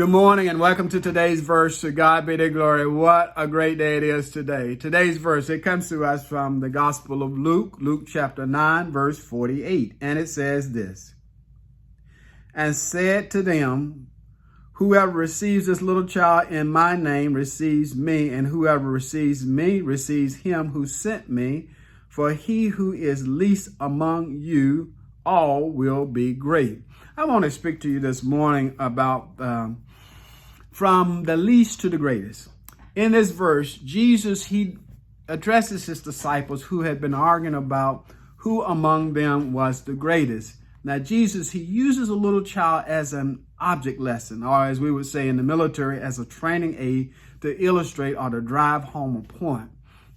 Good morning and welcome to today's verse. To God be the glory. What a great day it is today. Today's verse, it comes to us from the Gospel of Luke, Luke chapter 9, verse 48. And it says this, and said to them, whoever receives this little child in my name receives me, and whoever receives me receives him who sent me. For he who is least among you all will be great. I want to speak to you this morning about from the least to the greatest. In this verse, Jesus, he addresses his disciples who had been arguing about who among them was the greatest. Now, Jesus, he uses a little child as an object lesson, or as we would say in the military, as a training aid to illustrate or to drive home a point.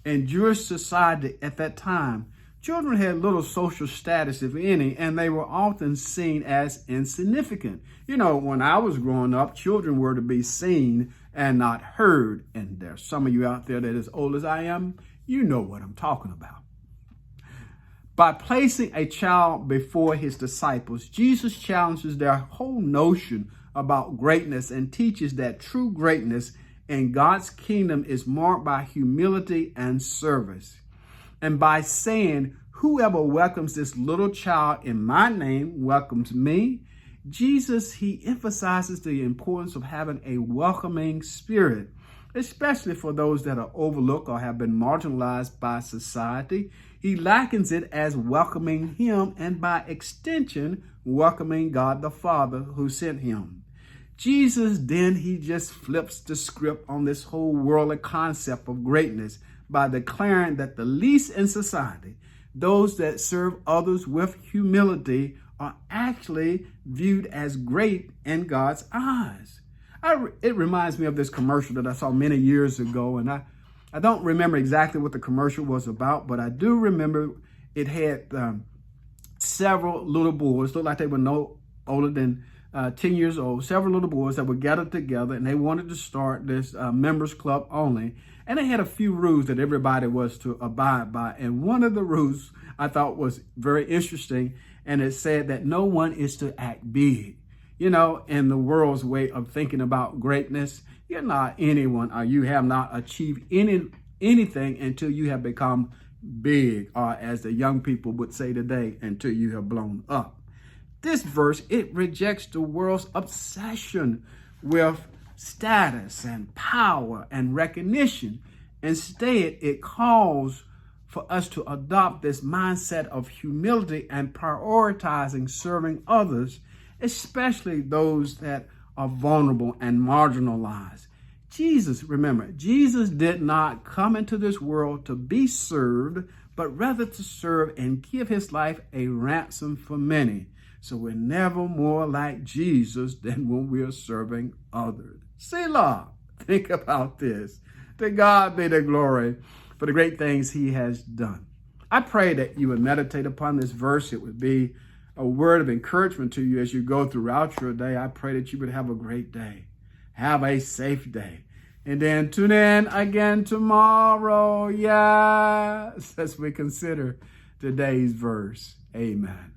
In Jewish society at that time, children had little social status, if any, and they were often seen as insignificant. You know, when I was growing up, children were to be seen and not heard. And there's some of you out there that are as old as I am, you know what I'm talking about. By placing a child before his disciples, Jesus challenges their whole notion about greatness and teaches that true greatness in God's kingdom is marked by humility and service. And by saying, whoever welcomes this little child in my name welcomes me, Jesus, he emphasizes the importance of having a welcoming spirit, especially for those that are overlooked or have been marginalized by society. He likens it as welcoming him and by extension, welcoming God the Father who sent him. Jesus, then he just flips the script on this whole worldly concept of greatness by declaring that the least in society, those that serve others with humility, are actually viewed as great in God's eyes. It reminds me of this commercial that I saw many years ago, and I don't remember exactly what the commercial was about, but I do remember it had several little boys, looked like they were no older than 10 years old, several little boys that were gathered together, and they wanted to start this members club only. And they had a few rules that everybody was to abide by. And one of the rules I thought was very interesting. And it said that no one is to act big. You know, in the world's way of thinking about greatness, you're not anyone, or you have not achieved anything until you have become big, or as the young people would say today, until you have blown up. This verse, it rejects the world's obsession with status and power and recognition. Instead, it calls for us to adopt this mindset of humility and prioritizing serving others, especially those that are vulnerable and marginalized. Jesus, remember, Jesus did not come into this world to be served, but rather to serve and give his life a ransom for many. So we're never more like Jesus than when we are serving others. Selah, think about this. To God be the glory for the great things he has done. I pray that you would meditate upon this verse. It would be a word of encouragement to you as you go throughout your day. I pray that you would have a great day. Have a safe day. And then tune in again tomorrow, yes, as we consider today's verse. Amen.